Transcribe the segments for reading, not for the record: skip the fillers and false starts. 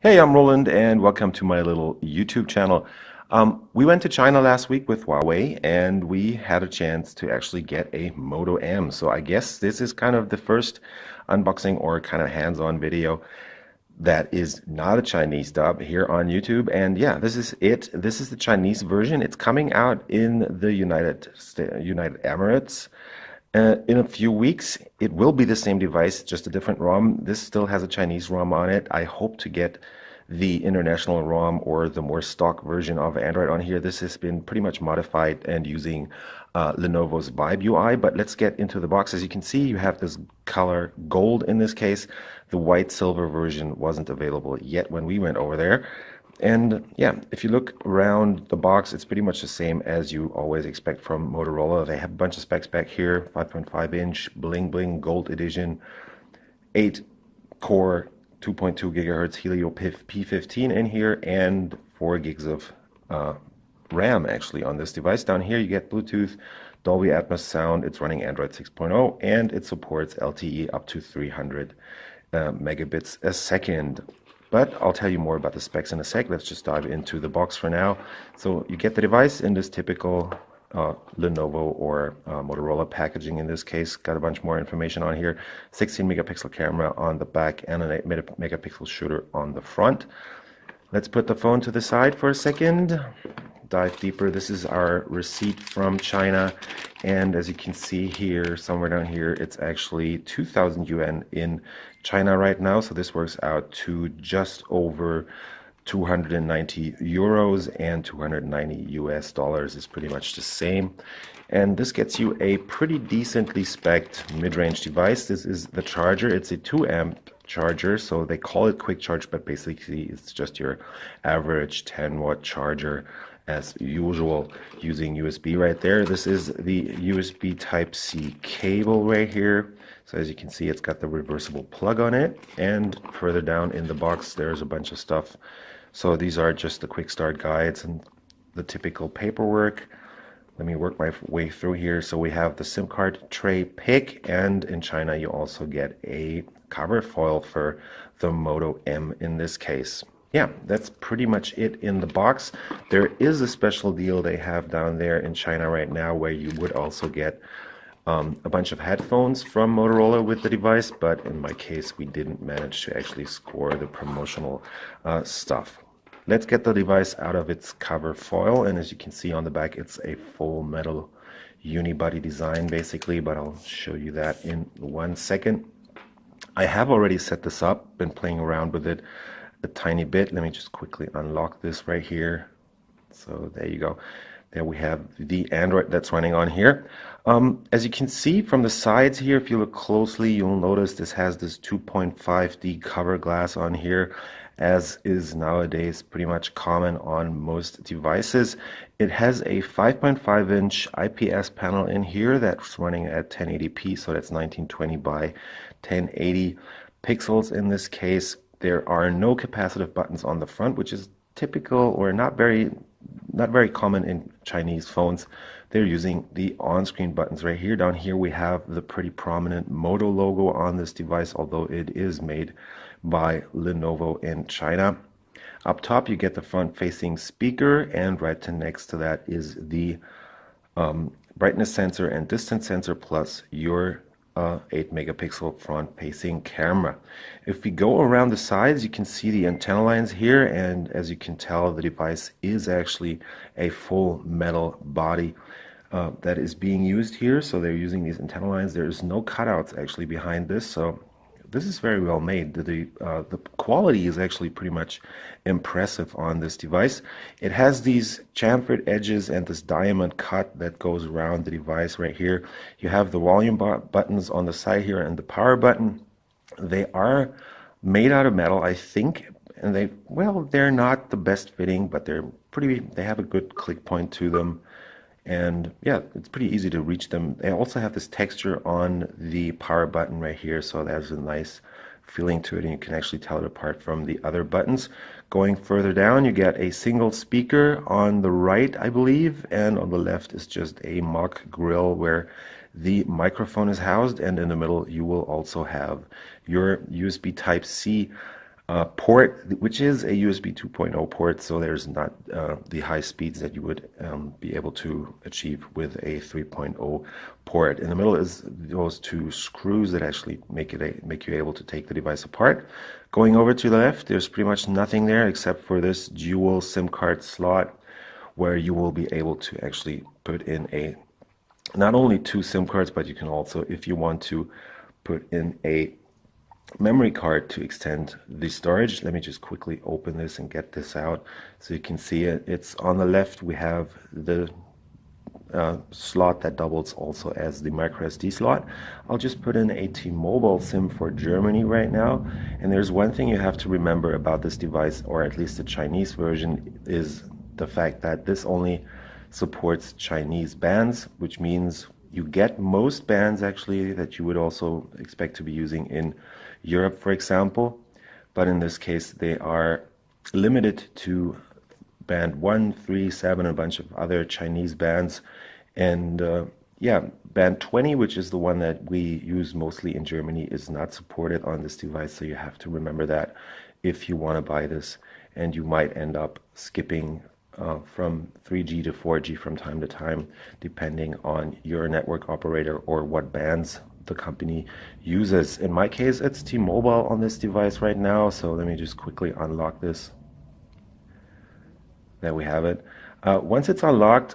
Hey, I'm Roland, and welcome to my little YouTube channel. We went to China last week with Huawei, and we had a chance to actually get a Moto M. So I guess this is kind of the first unboxing or kind of hands-on video that is not a Chinese dub here on YouTube. And yeah, this is it. This is the Chinese version. It's coming out in the United Emirates. In a few weeks, it will be the same device, just a different ROM. This still has a Chinese ROM on it. I hope to get the international ROM or the more stock version of Android on here. This has been pretty much modified and using Lenovo's Vibe UI. But let's get into the box. As you can see, you have this color gold in this case. The white silver version wasn't available yet when we went over there. And yeah, if you look around the box, it's pretty much the same as you always expect from Motorola. They have a bunch of specs back here: 5.5-inch bling bling gold edition, 8 core 2.2 gigahertz Helio P15 in here, and 4 gigs of RAM actually on this device. Down here you get Bluetooth, Dolby Atmos sound. It's running Android 6.0, and it supports LTE up to 300 megabits a second. But I'll tell you more about the specs in a sec. Let's just dive into the box for now. So you get the device in this typical Lenovo or Motorola packaging in this case. Got a bunch more information on here. 16 megapixel camera on the back and an 8 megapixel shooter on the front. Let's put the phone to the side for a second. Dive deeper. This is our receipt from China, and as you can see here, somewhere down here, it's actually 2,000 yuan in China right now, so this works out to just over 290 euros, and 290 US dollars is pretty much the same. And this gets you a pretty decently spec'd mid-range device. This is the charger. It's a 2 amp charger, so they call it quick charge, but basically it's just your average 10-watt charger as usual, using USB right there. This is the USB Type-C cable right here. So as you can see, it's got the reversible plug on it, and further down in the box there's a bunch of stuff. So these are just the quick start guides and the typical paperwork. Let me work my way through here. So we have the SIM card tray pick, and in China you also get a cover foil for the Moto M in this case. Yeah, that's pretty much it in the box. There is a special deal they have down there in China right now where you would also get a bunch of headphones from Motorola with the device, but in my case we didn't manage to actually score the promotional stuff. Let's get the device out of its cover foil, and as you can see on the back, it's a full metal unibody design basically, but I'll show you that in 1 second. I have already set this up, been playing around with it a tiny bit. Let me just quickly unlock this right here. So there you go. There we have the Android that's running on here. As you can see from the sides here, if you look closely, you'll notice this has this 2.5D cover glass on here, as is nowadays pretty much common on most devices. It has a 5.5-inch IPS panel in here that's running at 1080p, so that's 1920 by 1080 pixels in this case. There are no capacitive buttons on the front, which is typical or not very common in Chinese phones. They're using the on-screen buttons right here. Down here we have the pretty prominent Moto logo on this device, although it is made by Lenovo in China. Up top you get the front-facing speaker, and right next to that is the brightness sensor and distance sensor, plus your 8 megapixel front-facing camera. If we go around the sides, you can see the antenna lines here, and as you can tell, the device is actually a full metal body that is being used here. So they're using these antenna lines. There's no cutouts actually behind this, so this is very well made. The quality is actually pretty much impressive on this device. It has these chamfered edges and this diamond cut that goes around the device right here. You have the volume buttons on the side here and the power button. They are made out of metal, I think, and they're not the best fitting, but they have a good click point to them. And yeah, it's pretty easy to reach them. They also have this texture on the power button right here, so there's a nice feeling to it, and you can actually tell it apart from the other buttons. Going further down, you get a single speaker on the right, I believe, and on the left is just a mock grill where the microphone is housed, and in the middle you will also have your USB Type-C port, which is a USB 2.0 port, so there's not the high speeds that you would be able to achieve with a 3.0 port. In the middle is those two screws that actually make you able to take the device apart. Going over to the left, there's pretty much nothing there except for this dual SIM card slot where you will be able to actually put in a not only two SIM cards, but you can also, if you want to, put in a memory card to extend the storage. Let me just quickly open this and get this out so you can see it. It's on the left. We have the slot that doubles also as the micro SD slot. I'll just put in a T-Mobile SIM for Germany right now. And there's one thing you have to remember about this device, or at least the Chinese version, is the fact that this only supports Chinese bands, which means you get most bands actually that you would also expect to be using in Europe, for example. But in this case, they are limited to band 1, 3, 7, a bunch of other Chinese bands. And yeah, band 20, which is the one that we use mostly in Germany, is not supported on this device. So you have to remember that if you want to buy this, and you might end up skipping from 3G to 4G from time to time, depending on your network operator or what bands the company uses. In my case, it's T-Mobile on this device right now. So let me just quickly unlock this. There we have it. Once it's unlocked,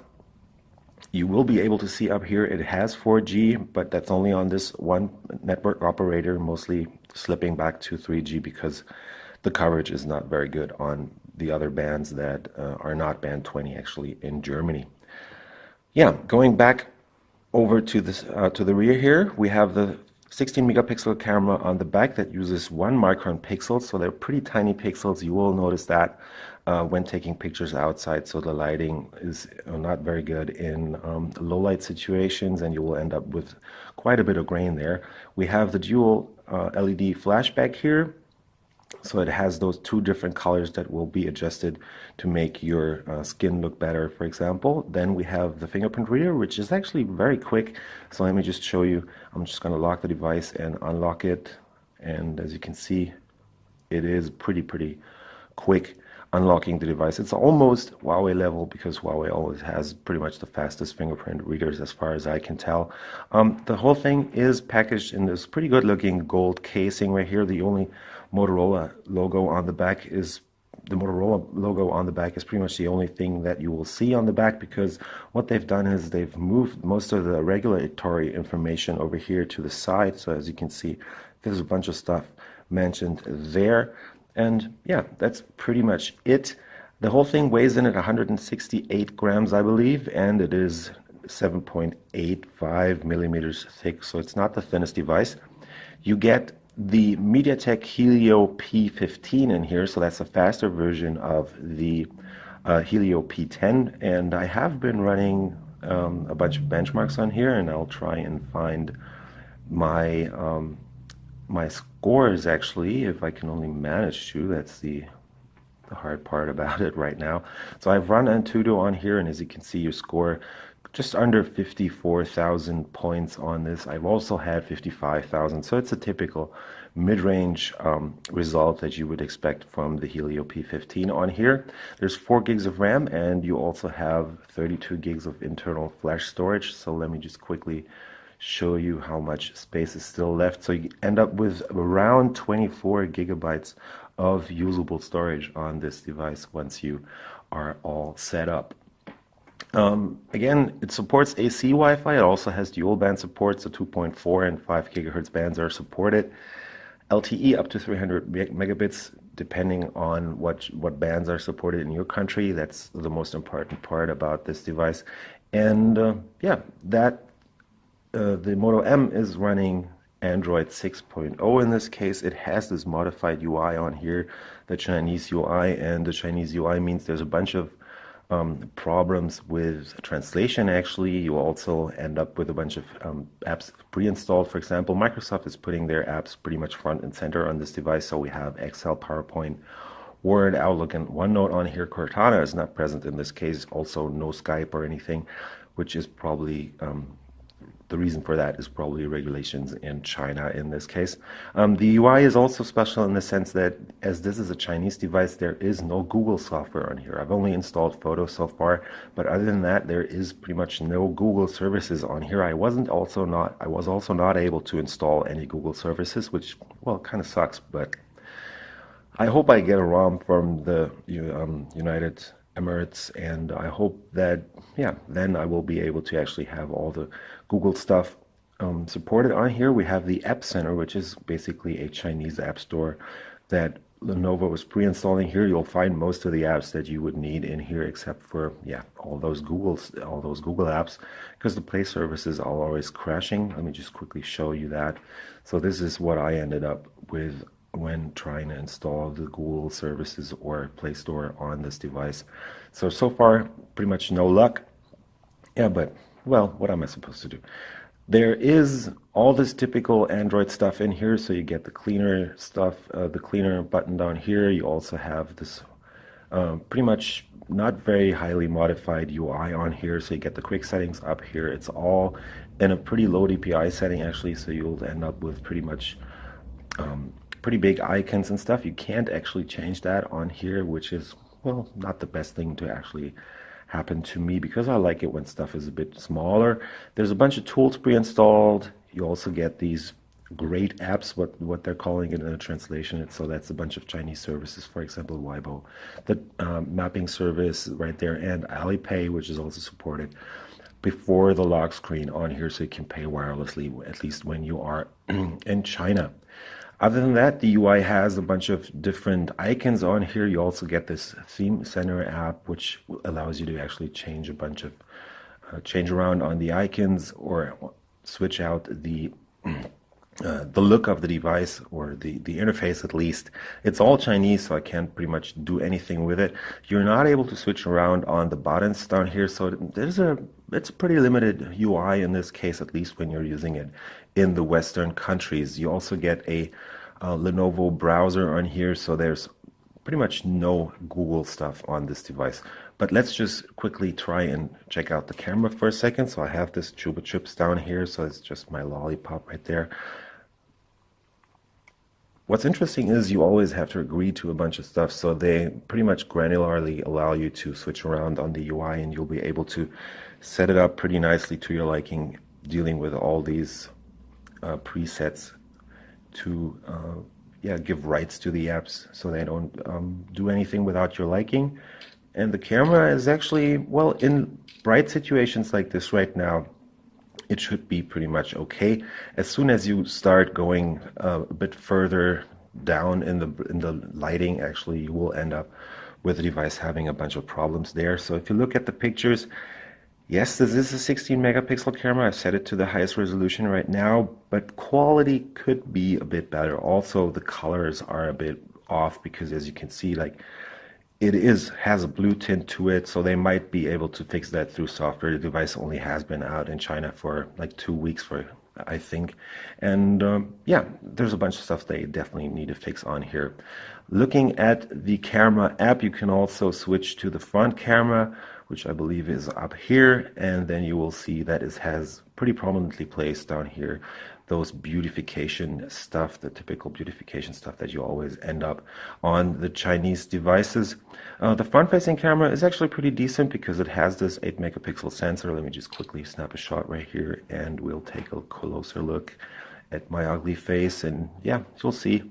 you will be able to see up here it has 4G, but that's only on this one network operator, mostly slipping back to 3G because the coverage is not very good on the other bands that are not band 20 actually in Germany. Yeah, going back over to this to the rear here, we have the 16 megapixel camera on the back that uses 1 micron pixels, so they're pretty tiny pixels. You will notice that when taking pictures outside, so the lighting is not very good in low light situations, and you will end up with quite a bit of grain there. We have the dual LED flashback here. So it has those two different colors that will be adjusted to make your skin look better, for example. Then we have the fingerprint reader, which is actually very quick. So let me just show you. I'm just going to lock the device and unlock it. And as you can see, it is pretty quick unlocking the device. It's almost Huawei level because Huawei always has pretty much the fastest fingerprint readers as far as I can tell. The whole thing is packaged in this pretty good looking gold casing right here. The only Motorola logo on the back is pretty much the only thing that you will see on the back, because what they've done is they've moved most of the regulatory information over here to the side. So as you can see, there's a bunch of stuff mentioned there. And yeah, that's pretty much it. The whole thing weighs in at 168 grams, I believe, and it is 7.85 millimeters thick, so it's not the thinnest device. You get the MediaTek Helio P15 in here, so that's a faster version of the Helio P10, and I have been running a bunch of benchmarks on here, and I'll try and find my my scores actually, if I can only manage to. That's the hard part about it right now. So I've run Antutu on here, and as you can see, you score just under 54,000 points on this. I've also had 55,000, so it's a typical mid-range result that you would expect from the Helio P15 on here. There's 4 gigs of RAM, and you also have 32 gigs of internal flash storage. So let me just quickly show you how much space is still left. So you end up with around 24 gigabytes of usable storage on this device once you are all set up. Again, it supports AC Wi-Fi. It also has dual band support, so 2.4 and 5 gigahertz bands are supported. LTE up to 300 megabits, depending on what bands are supported in your country. That's the most important part about this device. And yeah, the Moto M is running Android 6.0 in this case. It has this modified UI on here, the Chinese UI, and the Chinese UI means there's a bunch of problems with translation. Actually, you also end up with a bunch of apps pre-installed. For example, Microsoft is putting their apps pretty much front and center on this device, so we have Excel, PowerPoint, Word, Outlook, and OneNote on here. Cortana is not present in this case, also no Skype or anything, which is probably the reason for that is probably regulations in China in this case. The UI is also special in the sense that as this is a Chinese device, there is no Google software on here. I've only installed photos so far, but other than that, there is pretty much no Google services on here. I was also not able to install any Google services, which, well, kind of sucks, but I hope I get a ROM from the United Emirates, and I hope that, yeah, then I will be able to actually have all the Google stuff supported on here. We have the App Center, which is basically a Chinese app store that Lenovo is pre-installing here. You'll find most of the apps that you would need in here, except for, yeah, all those Google apps, because the Play services are always crashing. Let me just quickly show you that. So this is what I ended up with when trying to install the Google services or Play Store on this device. So far, pretty much no luck. Yeah, but, well, what am I supposed to do? There is all this typical Android stuff in here, so you get the cleaner stuff, the cleaner button down here. You also have this pretty much not very highly modified UI on here, so you get the quick settings up here. It's all in a pretty low DPI setting actually, so you'll end up with pretty much pretty big icons and stuff. You can't actually change that on here, which is, well, not the best thing to actually happen to me because I like it when stuff is a bit smaller. There's a bunch of tools pre-installed. You also get these great apps, what they're calling it in a translation. So that's a bunch of Chinese services, for example, Weibo, the mapping service right there, and Alipay, which is also supported before the lock screen on here, so you can pay wirelessly, at least when you are in China. Other than that, the UI has a bunch of different icons on here. You also get this theme center app, which allows you to actually change a bunch of, change around on the icons or switch out the look of the device or the interface at least. It's all Chinese, so I can't pretty much do anything with it. You're not able to switch around on the buttons down here, so it's a pretty limited UI in this case, at least when you're using it in the Western countries. You also get a Lenovo browser on here, so there's pretty much no Google stuff on this device. But let's just quickly try and check out the camera for a second. So I have this Chupa Chups down here, so it's just my lollipop right there. What's interesting is you always have to agree to a bunch of stuff, so they pretty much granularly allow you to switch around on the UI, and you'll be able to set it up pretty nicely to your liking, dealing with all these presets to give rights to the apps so they don't do anything without your liking. And the camera is actually, well, in bright situations like this right now, it should be pretty much okay. As soon as you start going a bit further down in the lighting, actually, you will end up with the device having a bunch of problems there. So if you look at the pictures, yes, this is a 16 megapixel camera. I've set it to the highest resolution right now, but quality could be a bit better. Also, the colors are a bit off because, as you can see, like, it has a blue tint to it, so they might be able to fix that through software. The device only has been out in China for like 2 weeks, I think. And yeah, there's a bunch of stuff they definitely need to fix on here. Looking at the camera app, you can also switch to the front camera, which I believe is up here, and then you will see that it has pretty prominently placed down here those beautification stuff, the typical beautification stuff that you always end up on the Chinese devices. The front-facing camera is actually pretty decent because it has this 8 megapixel sensor. Let me just quickly snap a shot right here, and we'll take a closer look at my ugly face, and yeah, you'll see.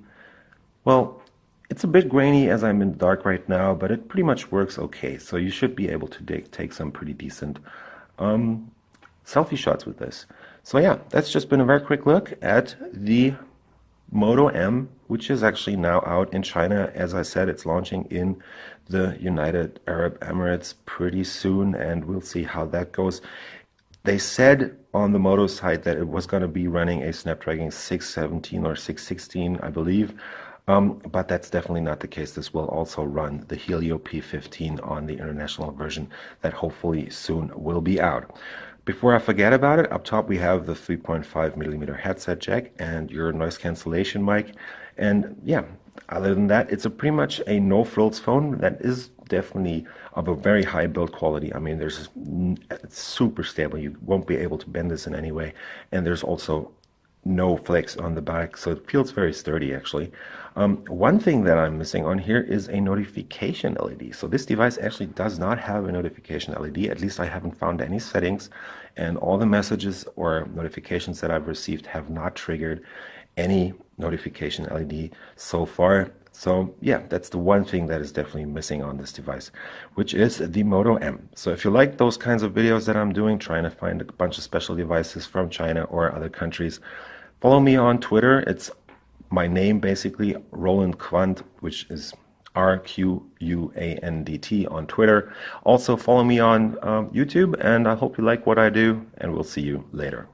Well, it's a bit grainy as I'm in the dark right now, but it pretty much works okay. So you should be able to take some pretty decent selfie shots with this. So yeah, that's just been a very quick look at the Moto M, which is actually now out in China. As I said, it's launching in the United Arab Emirates pretty soon, and we'll see how that goes. They said on the Moto site that it was going to be running a Snapdragon 617 or 616, I believe. But that's definitely not the case. This will also run the Helio P15 on the international version that hopefully soon will be out. Before I forget about it, up top we have the 3.5 millimeter headset jack and your noise cancellation mic. And yeah, other than that, it's pretty much a no-frills phone that is definitely of a very high build quality. I mean, it's super stable. You won't be able to bend this in any way. And there's also no flex on the back, so it feels very sturdy actually. One thing that I'm missing on here is a notification LED. So this device actually does not have a notification LED. At least I haven't found any settings, and all the messages or notifications that I've received have not triggered any notification LED so far. So yeah, that's the one thing that is definitely missing on this device, which is the Moto M. So if you like those kinds of videos that I'm doing, trying to find a bunch of special devices from China or other countries, follow me on Twitter. It's my name basically, Roland Quandt, which is RQUANDT on Twitter. Also follow me on YouTube, and I hope you like what I do, and we'll see you later.